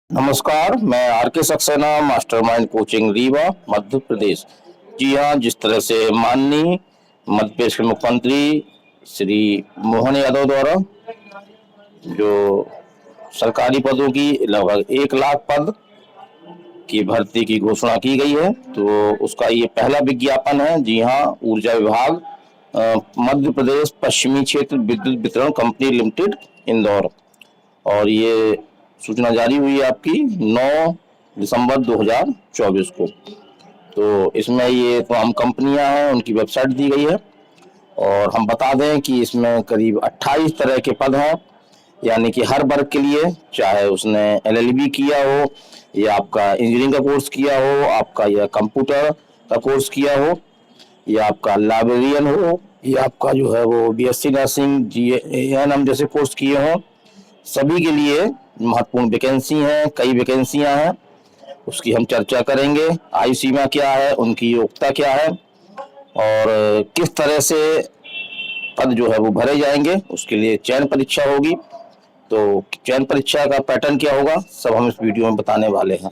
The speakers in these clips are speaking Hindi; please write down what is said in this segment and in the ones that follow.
नमस्कार, मैं आर के सक्सेना, मास्टरमाइंड कोचिंग रीवा मध्य प्रदेश। जी हाँ, जिस तरह से माननीय मध्य प्रदेश के मुख्यमंत्री श्री मोहन यादव द्वारा जो सरकारी पदों की लगभग 1 लाख पद की भर्ती की घोषणा की गई है, तो उसका ये पहला विज्ञापन है। जी हाँ, ऊर्जा विभाग मध्य प्रदेश पश्चिमी क्षेत्र विद्युत वितरण कंपनी लिमिटेड इंदौर, और ये सूचना जारी हुई है आपकी 9 दिसंबर 2024 को। तो इसमें ये तमाम कंपनियां हैं, उनकी वेबसाइट दी गई है। और हम बता दें कि इसमें करीब 28 तरह के पद हैं, यानी कि हर वर्ग के लिए, चाहे उसने एलएलबी किया हो, या आपका इंजीनियरिंग का कोर्स किया हो, आपका या कंप्यूटर का कोर्स किया हो, या आपका लाइब्रेरियन हो, या आपका जो है वो बीएससी नर्सिंग जीएनएम जैसे कोर्स किए हो, सभी के लिए महत्वपूर्ण वैकेंसी हैं। कई वैकेंसियां हैं, उसकी हम चर्चा करेंगे। आयु सीमा क्या है, उनकी योग्यता क्या है, और किस तरह से पद जो है वो भरे जाएंगे, उसके लिए चयन परीक्षा होगी। तो चयन परीक्षा का पैटर्न क्या होगा, सब हम इस वीडियो में बताने वाले हैं।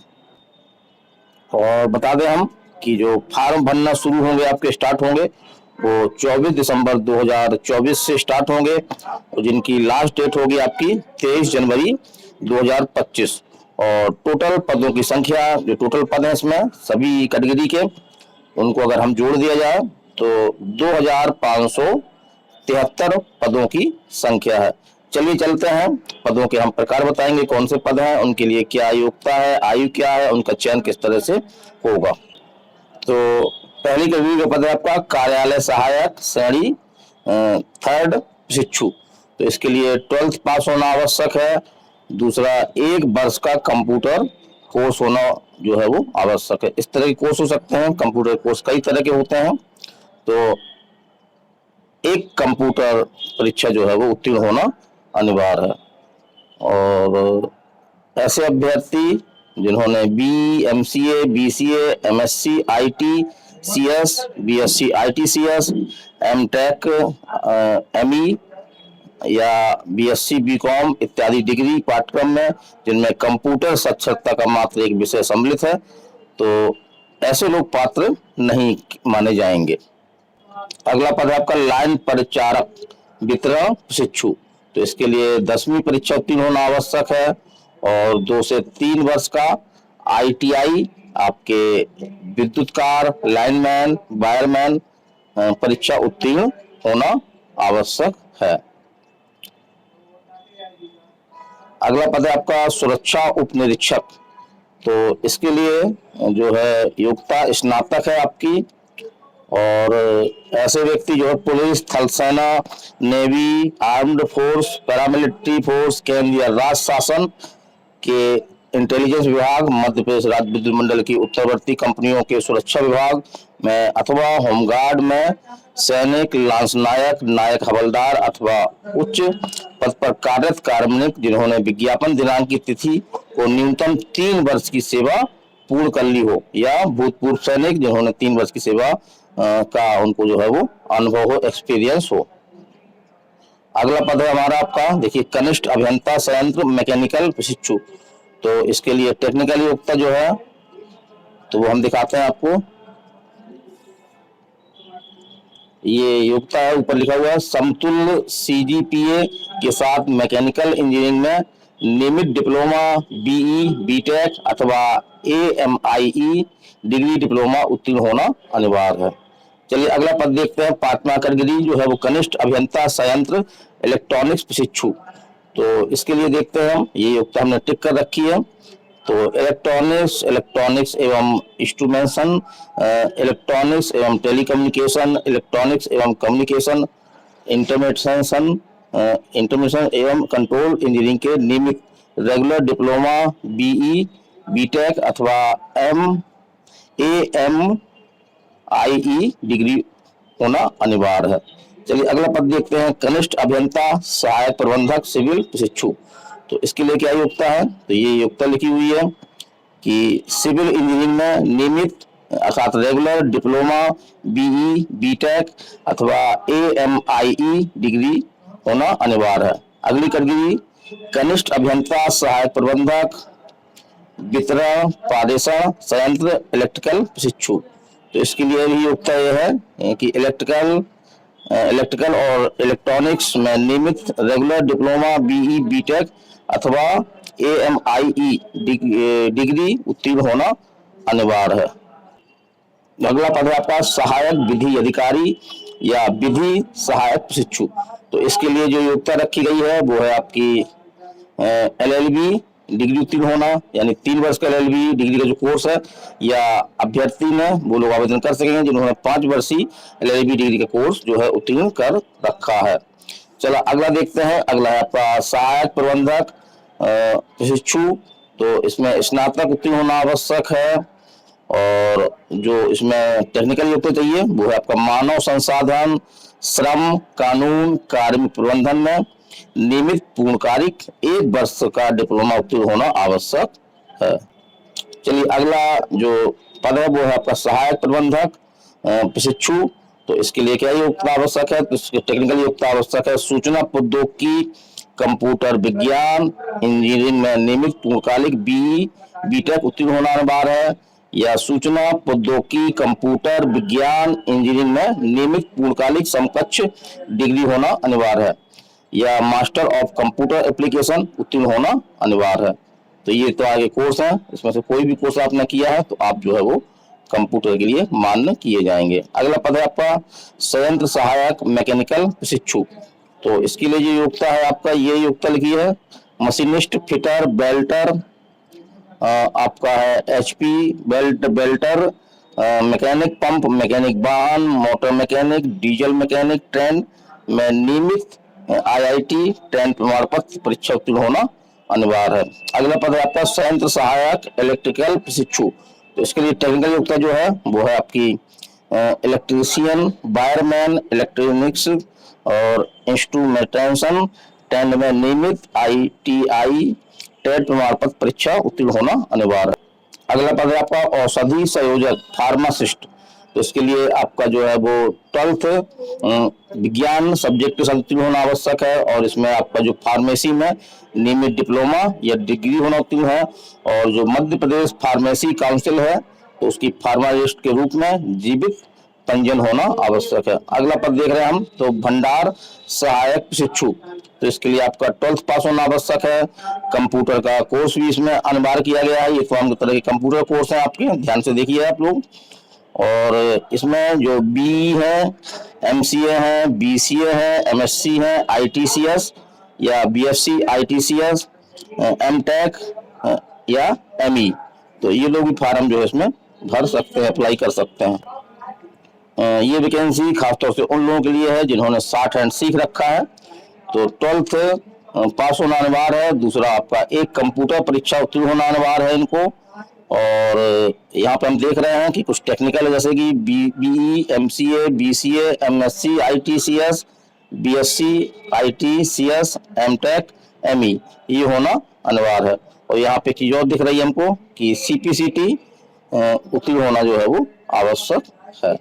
और बता दें हम कि जो फॉर्म भरना शुरू होंगे, आपके स्टार्ट होंगे, वो 24 दिसंबर 2024 से स्टार्ट होंगे, और जिनकी लास्ट डेट होगी आपकी 23 जनवरी 2025। और टोटल पदों की संख्या, जो टोटल पद हैं इसमें सभी कैटेगरी के, उनको अगर हम जोड़ दिया जाए तो 2573 पदों की संख्या है। चलिए चलते हैं, पदों के हम प्रकार बताएंगे, कौन से पद हैं, उनके लिए क्या योग्यता है, आयु क्या है, उनका चयन किस तरह से होगा। तो पहली कैटेगरी का पद है आपका कार्यालय सहायक श्रेणी 3rd प्रशिक्षु। तो इसके लिए 12th पास होना आवश्यक है। दूसरा, 1 वर्ष का कंप्यूटर कोर्स होना जो है वो आवश्यक है। इस तरह के कोर्स हो सकते हैं, कंप्यूटर कोर्स कई तरह के होते हैं। तो एक कंप्यूटर परीक्षा जो है वो उत्तीर्ण होना अनिवार्य है। और ऐसे अभ्यर्थी जिन्होंने BMCA, BCA, MSc IT CS, BSc IT CS, MTech, ME या BSc BCom इत्यादि डिग्री पाठ्यक्रम में, जिनमें कंप्यूटर साक्षरता का मात्र एक विषय सम्मिलित है, तो ऐसे लोग पात्र नहीं माने जाएंगे। अगला पद है आपका लाइन परिचारक वितरण प्रशिक्षु। तो इसके लिए 10वीं परीक्षा उत्तीर्ण होना आवश्यक है, और 2 से 3 वर्ष का ITI आपके विद्युतकार, लाइनमैन, वायरमैन परीक्षा उत्तीर्ण होना आवश्यक है। अगला पद है आपका सुरक्षा उप निरीक्षक। तो इसके लिए जो है योग्यता स्नातक है आपकी। और ऐसे व्यक्ति जो है पुलिस, थल सेना, navy, armed force, paramilitary force, केंद्रीय राज्य शासन के इंटेलिजेंस विभाग, मध्य प्रदेश राज्य विद्युत मंडल की उत्तरवर्ती कंपनियों के सुरक्षा विभाग में, अथवा होमगार्ड में सैनिक, लांसनायक, नायक, हवलदार अथवा उच्च पद पर कार्यरत कार्मिक जिन्होंने विज्ञापन दिनांक की तिथि को न्यूनतम 3 वर्ष की सेवा पूर्ण कर ली हो, या भूतपूर्व सैनिक जिन्होंने 3 वर्ष की सेवा का उनको जो है वो अनुभव हो, एक्सपीरियंस हो। अगला पद है हमारा आपका, देखिए, कनिष्ठ अभियंता संयंत्र मैकेनिकल प्रशिक्षु। तो इसके लिए टेक्निकल योग्यता जो है, तो वो हम दिखाते हैं आपको। ये योग्यता है, ऊपर लिखा हुआ है, समतुल्य CGPA के साथ मैकेनिकल इंजीनियरिंग में नियमित डिप्लोमा, BE, BTech अथवा AMIE डिग्री डिप्लोमा उत्तीर्ण होना अनिवार्य है। चलिए अगला पद देखते हैं, 5वां कैटेगरी जो है वो कनिष्ठ अभियंता संयंत्र इलेक्ट्रॉनिक्स प्रशिक्षु। तो इसके लिए देखते हैं हम, ये योग्यता हमने टिक कर रखी है। तो इलेक्ट्रॉनिक्स एवं इंस्ट्रूमेंटेशन, इलेक्ट्रॉनिक्स एवं टेलीकम्युनिकेशन, इलेक्ट्रॉनिक्स एवं कम्युनिकेशन, इंटरमीडिएशन एवं कंट्रोल इंजीनियरिंग के नियमित रेगुलर डिप्लोमा, BE, BTech अथवा AMIE डिग्री होना अनिवार्य है। चलिए अगला पद देखते हैं, कनिष्ठ अभियंता सहायक प्रबंधक सिविल प्रशिक्षु। तो इसके लिए क्या योग्यता है, तो ये योग्यता लिखी हुई है कि सिविल इंजीनियरिंग में नियमित अर्थात रेगुलर डिप्लोमा, BE, BTech अथवा AMIE डिग्री होना अनिवार्य है। अगली कैटेगरी, कनिष्ठ अभियंता सहायक प्रबंधक वितरण, पारेषण, संयंत्र, इलेक्ट्रिकल प्रशिक्षु। तो इसके लिए भी योग्यता यह है कि इलेक्ट्रिकल और इलेक्ट्रॉनिक्स में नियमित रेगुलर डिप्लोमा, बीई, बीटेक अथवा एएमआईई डिग्री उत्तीर्ण होना अनिवार्य है। अगला पद है आपका सहायक विधि अधिकारी या विधि सहायक प्रशिक्षु। तो इसके लिए जो योग्यता रखी गई है वो है आपकी एलएलबी डिग्री उत्तीर्ण होना, यानी 3 वर्ष का एलएलबी डिग्री का जो कोर्स है, या अभ्यर्थी में वो लोग आवेदन कर सकेंगे जिन्होंने 5 वर्षीय एलएलबी डिग्री का कोर्स जो है उत्तीर्ण कर रखा है। चलो अगला देखते हैं। अगला है आपका सहायक प्रबंधक प्रशिक्षु। तो इसमें स्नातक उत्तीर्ण होना आवश्यक है, और जो इसमें टेक्निकल योग्यता चाहिए वो है आपका मानव संसाधन, श्रम, कानून, कार्मिक प्रबंधन में नियमित पूर्णकालिक 1 वर्ष का डिप्लोमा उत्तीर्ण होना आवश्यक है। चलिए अगला जो पद है वो है आपका सहायक प्रबंधक प्रशिक्षु। तो इसके लिए क्या योग्यता आवश्यक है? तो इसके टेक्निकल योग्यता आवश्यक है। सूचना प्रौद्योगिकी, कंप्यूटर विज्ञान, इंजीनियरिंग में नियमित पूर्णकालिक बीई, बीटेक उत्तीर्ण होना अनिवार्य है, या सूचना प्रौद्योगिकी, कंप्यूटर विज्ञान, इंजीनियरिंग में नियमित पूर्णकालिक समकक्ष डिग्री होना अनिवार्य है, या मास्टर ऑफ कंप्यूटर एप्लीकेशन उत्तीर्ण होना अनिवार्य है। तो ये तो आगे कोर्स है, इसमें से कोई भी कोर्स आपने किया है तो आप जो है वो कंप्यूटर के लिए मान्य किए जाएंगे। अगला पद है आपका संयंत्र सहायक मैकेनिकल प्रशिक्षु। तो इसके लिए जो योग्यता है आपका, ये योग्यता लिखी है मशीनिस्ट, फिटर, बेल्टर, आपका है एचपी बेल्टर, मैकेनिक पंप, मैकेनिक वाहन, motor mechanic, diesel mechanic, train में नियमित आईआईटी ट्रेन प्रमाण पत्र परीक्षा उत्तीर्ण होना अनिवार्य है। अगला पद है आपका संयंत्र सहायक इलेक्ट्रिकल प्रशिक्षु। तो इसके लिए टेक्निकल योग्यता जो है वो है आपकी इलेक्ट्रीशियन, वायरमैन, इलेक्ट्रॉनिक्स और इंस्ट्रूमेंटेशन ट्रेन में नियमित आईटीआई टेट प्रमाण पत्र परीक्षा उत्तीर्ण होना अनिवार्य है। अगला पद है आपका औषधि संयोजक फार्मासिस्ट। तो इसके लिए आपका जो है वो 12th विज्ञान सब्जेक्ट के साथ उत्तीर्ण होना आवश्यक है, और इसमें आपका जो फार्मेसी में नियमित डिप्लोमा या डिग्री होना उत्तीर्ण है, और जो मध्य प्रदेश फार्मेसी काउंसिल है तो उसकी फार्मासिस्ट के रूप में जीवित पंजीयन होना आवश्यक है। अगला पद देख रहे हैं हम, तो भंडार सहायक प्रशिक्षु। तो इसके लिए आपका 12th पास होना आवश्यक है। कंप्यूटर का कोर्स भी इसमें अनिवार्य किया गया है। ये तमाम तरह के कंप्यूटर कोर्स हैं आपके, ध्यान से देखिए आप लोग। और इसमें जो बी है, एमसीए है, बीसीए है, एमएससी है, आईटीसीएस या बीएससी आईटीसीएस, एमटेक या एमई, तो ये लोग भी फार्म जो है इसमें भर सकते हैं, अप्लाई कर सकते हैं। ये वैकेंसी खासतौर से उन लोगों के लिए है जिन्होंने 60 हैंड सीख रखा है। तो 12th पास होना अनिवार्य है। दूसरा आपका एक कंप्यूटर परीक्षा उत्तीर्ण होना अनिवार्य है इनको। और यहाँ पे हम देख रहे हैं कि कुछ टेक्निकल है, जैसे कि BE, MCA, BCA, MSc, IT CS, BSc, IT CS, MTech, ME, ये होना अनिवार्य है। और यहाँ पे चीज और दिख रही है हमको कि सीपीसीटी उत्तीर्ण होना जो है वो आवश्यक है।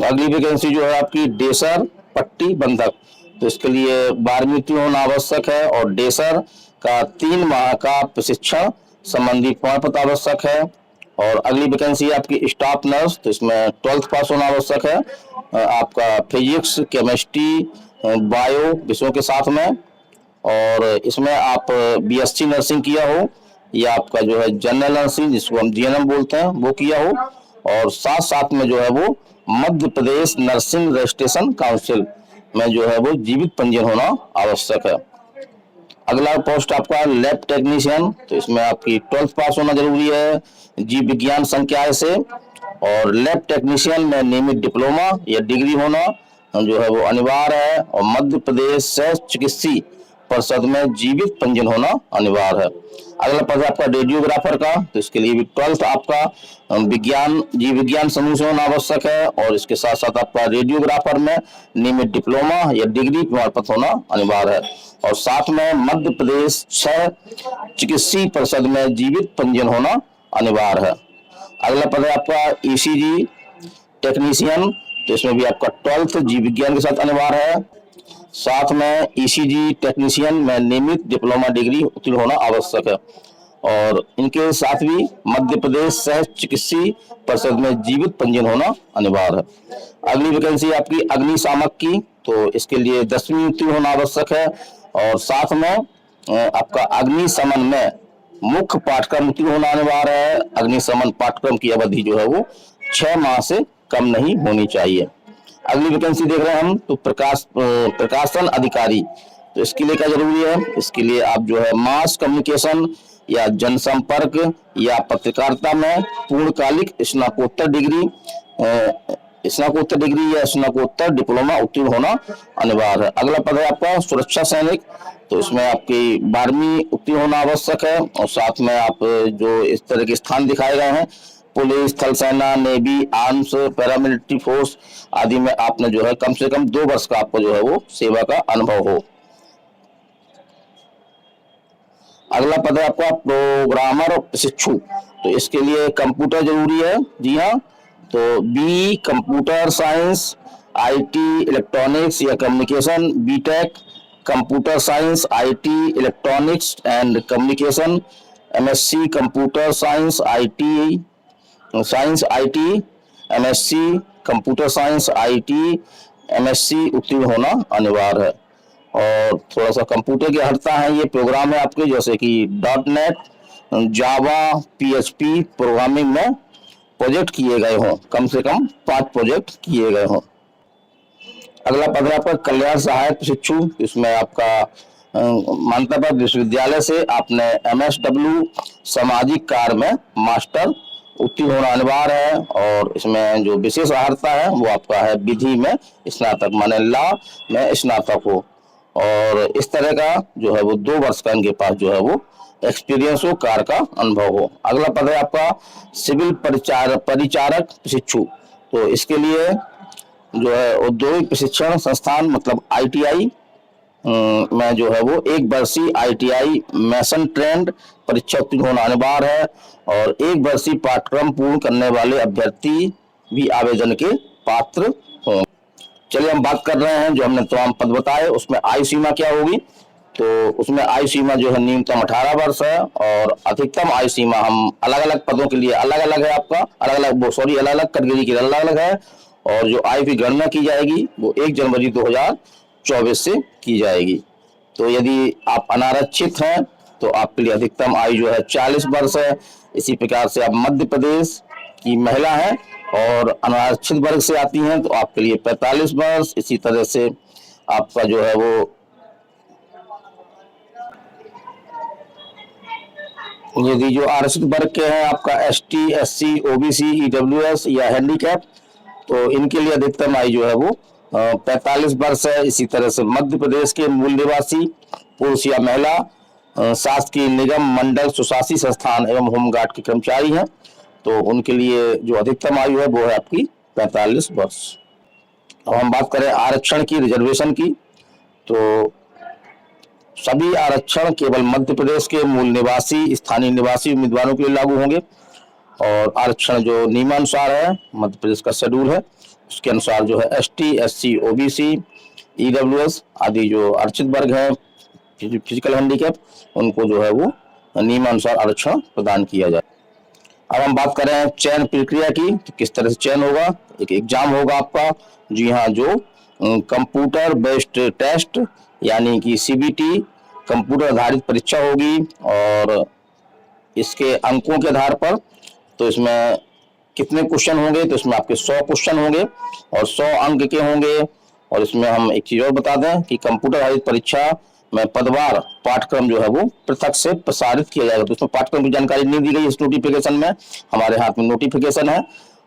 अगली वैकेंसी जो है आपकी डेसर पट्टी बंधक। तो इसके लिए 12वीं उत्तीर्ण होना आवश्यक है, और डेसर का 3 माह का प्रशिक्षण संबंधी प्रमाण पत्र आवश्यक है। और अगली वैकेंसी आपकी स्टाफ नर्स। तो इसमें 12th पास होना आवश्यक है, आपका फिजिक्स, केमिस्ट्री, बायो विषयों के साथ में। और इसमें आप बीएससी नर्सिंग किया हो, या आपका जो है जनरल नर्सिंग जिसको हम जीएनएम बोलते हैं वो किया हो, और साथ साथ में जो है वो Madhya Pradesh nursing registration council में जो है वो जीवित पंजीयन होना आवश्यक है। अगला पोस्ट आपका लैब टेक्नीशियन। तो इसमें आपकी 12th पास होना जरूरी है जीव विज्ञान संकाय से, और लैब टेक्नीशियन में नियमित डिप्लोमा या डिग्री होना जो है वो अनिवार्य है, और मध्य प्रदेश से चिकित्सीय परिषद में जीवित पंजीयन होना अनिवार्य है। अगला पद है आपका रेडियोग्राफर का। तो इसके लिए भी 12th आपका विज्ञान जीव विज्ञान समूह से होना आवश्यक है, और इसके साथ साथ आपका रेडियोग्राफर में नियमित डिप्लोमा या डिग्री प्रमाण पत्र होना अनिवार्य है, और साथ में मध्य प्रदेश 6 चिकित्सीय परिषद में जीवित पंजीयन होना अनिवार्य है। अगला पद है आपका ईसीजी टेक्नीशियन। तो इसमें भी आपका 12th जीव विज्ञान के साथ अनिवार्य है, साथ में ईसीजी टेक्नीशियन में नियमित डिप्लोमा डिग्री उत्तीर्ण होना आवश्यक है। और इनके साथ भी मध्य प्रदेश सह चिकित्सीय परिषद में जीवित पंजीयन होना अनिवार्य है। अगली वैकेंसी आपकी अग्निशामक की, तो इसके लिए 10वीं उत्तीर्ण होना आवश्यक है और साथ में आपका अग्निशमन में मुख्य पाठ्यक्रम उत्तीर्ण होना अनिवार्य है। अग्निशमन पाठ्यक्रम की अवधि जो है वो 6 माह से कम नहीं होनी चाहिए। अगली वैकेंसी देख रहे हैं हम, तो प्रकाशन अधिकारी, तो इसके लिए क्या जरूरी है, इसके लिए आप जो है मास कम्युनिकेशन या जनसंपर्क या पत्रकारिता में पूर्णकालिक स्नातकोत्तर डिग्री या स्नातकोत्तर डिप्लोमा उत्तीर्ण होना अनिवार्य है। अगला पद है आपका सुरक्षा सैनिक, तो इसमें आपकी 12वीं उत्तीर्ण होना आवश्यक है और साथ में आप जो इस तरह के स्थान दिखाए गए हैं, पुलिस, थल सेना, नेवी, आर्म्स, पैरामिलिट्री फोर्स आदि में आपने जो है कम से कम 2 वर्ष का आपको जो है वो सेवा का अनुभव हो। अगला पद है आपका प्रोग्रामर प्रशिक्षु, तो इसके लिए कंप्यूटर जरूरी है। जी हाँ, तो B computer science, IT electronics या communication, BTech computer science, IT electronics and communication, MSc computer science, IT, MSc computer science, IT, MSc उत्तीर्ण होना अनिवार्य है। और थोड़ा सा कंप्यूटर की हटता है ये प्रोग्राम है आपके, जैसे कि .NET, जावा, पीएचपी प्रोग्रामिंग में प्रोजेक्ट किए गए हों, कम से कम 5 प्रोजेक्ट किए गए हों। अगला पद है आपका कल्याण सहायक प्रशिक्षु, इसमें आपका मानताबाद विश्वविद्यालय से आपने MSW सामाजिक कार्य में मास्टर उत्तीर्ण होना अनिवार्य है और इसमें जो विशेष अर्हता है वो आपका है विधि में स्नातक, माने लॉ में स्नातक हो और इस तरह का जो है वो 2 वर्ष का इनके पास जो है वो एक्सपीरियंस हो, कार्य का अनुभव हो। अगला पद है आपका सिविल परिचारक प्रशिक्षु, तो इसके लिए जो है औद्योगिक प्रशिक्षण संस्थान मतलब ITI में जो है वो 1 वर्षीय ITI मैसन ट्रेंड परीक्षा उत्तीर्ण होना अनिवार्य है और 1 वर्षीय पाठ्यक्रम पूर्ण करने वाले अभ्यर्थी भी आवेदन के पात्र हों। चलिए हम बात कर रहे हैं जो हमने तमाम पद बताए उसमें आयु सीमा क्या होगी, तो उसमें आयु सीमा जो है न्यूनतम 18 वर्ष है और अधिकतम आयु सीमा हम अलग अलग पदों के लिए अलग अलग है, आपका अलग अलग कैटेगरी के लिए अलग अलग है और जो आयु की गणना की जाएगी वो 1 जनवरी 2024 से की जाएगी। तो यदि आप अनारक्षित हैं तो आपके लिए अधिकतम आयु जो है 40 वर्ष है। इसी प्रकार से आप मध्य प्रदेश की महिला हैं और अनारक्षित वर्ग से आती हैं तो आपके लिए 45 वर्ष। इसी तरह से आपका जो है वो यदि जो आरक्षित वर्ग के हैं आपका ST, SC, OBC, EWS या हैंडीकैप, तो इनके लिए अधिकतम आयु जो है वो 45 वर्ष है। इसी तरह से मध्य प्रदेश के मूल निवासी पुरुष या महिला शासकीय निगम, मंडल, स्वशासी संस्थान एवं होमगार्ड के कर्मचारी हैं तो उनके लिए जो अधिकतम आयु है वो है आपकी 45 वर्ष। अब हम बात करें आरक्षण की, रिजर्वेशन की, तो सभी आरक्षण केवल मध्य प्रदेश के मूल निवासी, स्थानीय निवासी उम्मीदवारों के लिए लागू होंगे और आरक्षण जो नियमानुसार है मध्य प्रदेश का शेड्यूल है उसके अनुसार जो है ST, SC, OBC, EWS आदि जो आरक्षित वर्ग हैं, फिजिकल हैंडीकैप, उनको जो है वो नियमानुसार आरक्षण प्रदान किया जाए। अब हम बात करें चयन प्रक्रिया की, तो किस तरह से चयन होगा। एक एग्जाम होगा आपका, जी हाँ, जो कंप्यूटर बेस्ड टेस्ट यानी कि CBT कंप्यूटर आधारित परीक्षा होगी और इसके अंकों के आधार पर तो इसमें कितने क्वेश्चन होंगे, तो इसमें आपके 100 क्वेश्चन होंगे और 100 अंक के होंगे। और इसमें हम एक चीज और बता दें कि कंप्यूटर आधारित परीक्षा में पदवार पाठ्यक्रम जो है वो पृथक से प्रसारित किया जाएगा। तो उसमें पाठ्यक्रम की जानकारी नहीं दी गई इस नोटिफिकेशन में, हमारे हाथ में नोटिफिकेशन है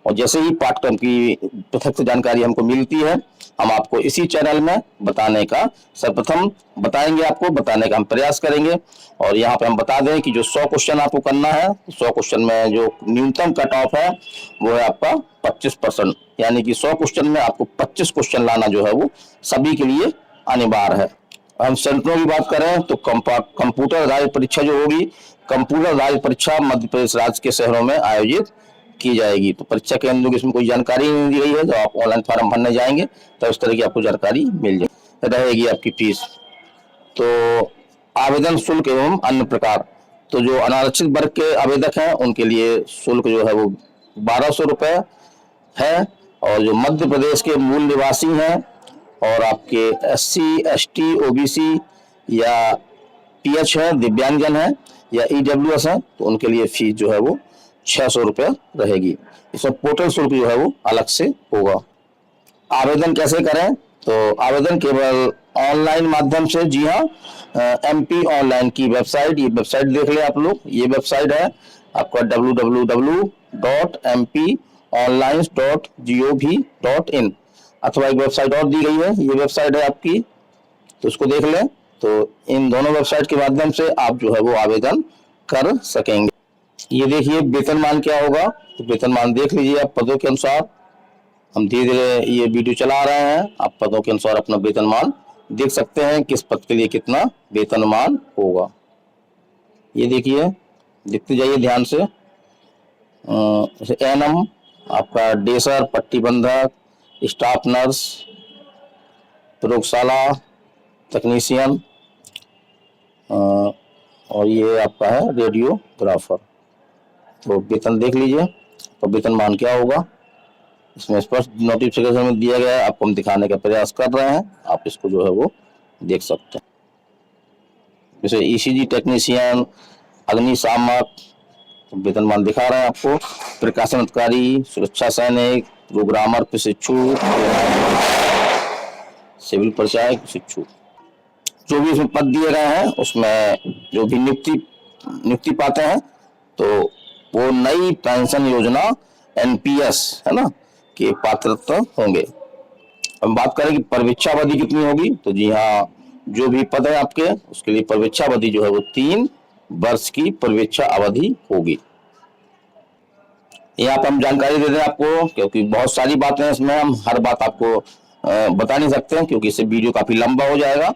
और जैसे ही पाठ्यक्रम की पृथक से जानकारी हमको मिलती है हम आपको इसी चैनल में बताने का सर्वप्रथम बताएंगे, आपको बताने का हम प्रयास करेंगे। और यहाँ पे हम बता दें कि जो 100 क्वेश्चन आपको करना है, 100 क्वेश्चन में जो न्यूनतम कट ऑफ है वो है आपका 25%, यानी कि 100 क्वेश्चन में आपको 25 क्वेश्चन लाना जो है वो सभी के लिए अनिवार्य है। हम सेंटरों की बात करें तो कंप्यूटर आधारित परीक्षा जो होगी, कंप्यूटर आधारित परीक्षा मध्य प्रदेश राज्य के शहरों में आयोजित की जाएगी। तो परीक्षा केंद्रों की इसमें कोई जानकारी नहीं दी गई है, जब आप ऑनलाइन फॉर्म भरने जाएंगे तो उस तरह की आपको जानकारी मिल जाएगी। रहेगी आपकी फीस, तो आवेदन शुल्क एवं अन्य प्रकार, तो जो अनारक्षित वर्ग के आवेदक हैं उनके लिए शुल्क जो है वो 1200 रुपये है। और जो मध्य प्रदेश के मूल निवासी हैं और आपके SC ST OBC या PH है, दिव्यांगजन है या EWS है, तो उनके लिए फीस जो है वो 600 रुपये रहेगी। इसमें पोर्टल शुल्क जो है वो अलग से होगा। आवेदन कैसे करें? तो आवेदन केवल ऑनलाइन माध्यम से, जी हाँ, MP ऑनलाइन की वेबसाइट, ये वेबसाइट देख लें आप लोग। ये वेबसाइट है आपका www.mponlines.gov.in, अथवा एक वेबसाइट और दी गई है, ये वेबसाइट है आपकी, तो उसको देख लें। तो इन दोनों वेबसाइट के माध्यम से आप जो है वो आवेदन कर सकेंगे। ये देखिए वेतनमान क्या होगा, तो वेतनमान देख लीजिए आप पदों के अनुसार। हम धीरे धीरे ये वीडियो चला रहे हैं, आप पदों के अनुसार अपना वेतनमान देख सकते हैं, किस पद के लिए कितना वेतनमान होगा। ये देखिए, देखते जाइए ध्यान से। एनएम आपका डेसर, पट्टी बंधक, स्टाफ नर्स, प्रयोगशाला तकनीशियन, और ये आपका है रेडियोग्राफर। तो वेतन देख लीजिए, तो वेतनमान क्या होगा इसमें स्पष्ट नोटिफिकेशन में दिया गया है, आपको हम दिखाने का प्रयास कर रहे हैं, आप इसको जो है वो देख सकते हैं। जैसे ECG टेक्नीशियन, अग्निशामक, वेतनमान दिखा रहे हैं आपको। प्रकाशन अधिकारी, सुरक्षा सैनिक, प्रोग्रामर प्रशिक्षु, सिविल परिचायक प्रशिक्षु, जो भी इसमें पद दिए गए हैं उसमें जो भी नियुक्ति पाते हैं तो वो नई पेंशन योजना NPS है ना के पात्र होंगे। हम बात करें कि परीक्षावधि कितनी होगी, तो जी हाँ, जो भी पद है आपके उसके लिए परीक्षावधि जो है वो 3 वर्ष की परीक्षा अवधि होगी। यहाँ पर हम जानकारी दे दें आपको, क्योंकि बहुत सारी बातें हैं इसमें, हम हर बात आपको बता नहीं सकते हैं क्योंकि इससे वीडियो काफी लंबा हो जाएगा।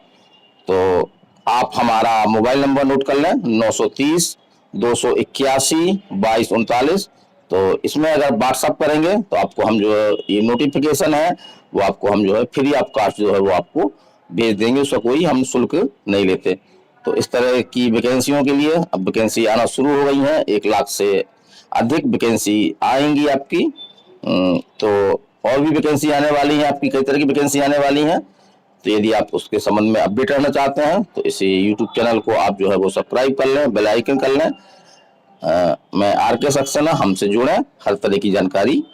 तो आप हमारा मोबाइल नंबर नोट कर लें, 930 281 2239। तो इसमें अगर व्हाट्सअप करेंगे तो आपको हम जो है ये नोटिफिकेशन है वो आपको हम जो है फ्री ऑफ कॉस्ट जो है वो आपको भेज देंगे, उसका कोई हम शुल्क नहीं लेते। तो इस तरह की वैकेंसियों के लिए अब वैकेंसी आना शुरू हो गई है, 1 लाख से अधिक वैकेंसी आएंगी आपकी। तो और भी वैकेंसी आने वाली है आपकी, कई तरह की वैकेंसी आने वाली है। तो यदि आप उसके संबंध में अपडेट रहना चाहते हैं तो इसी YouTube चैनल को आप जो है वो सब्सक्राइब कर लें, बेल आइकन कर लें। मैं RK सक्सेना, हमसे जुड़े, हर तरह की जानकारी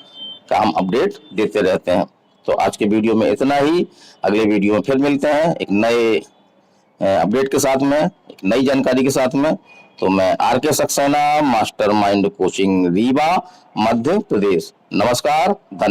का हम अपडेट देते रहते हैं। तो आज के वीडियो में इतना ही, अगले वीडियो में फिर मिलते हैं एक नए अपडेट के साथ में, एक नई जानकारी के साथ में। तो मैं RK Saxena, mastermind coaching Rewa, Madhya Pradesh. नमस्कार, धन्यवाद।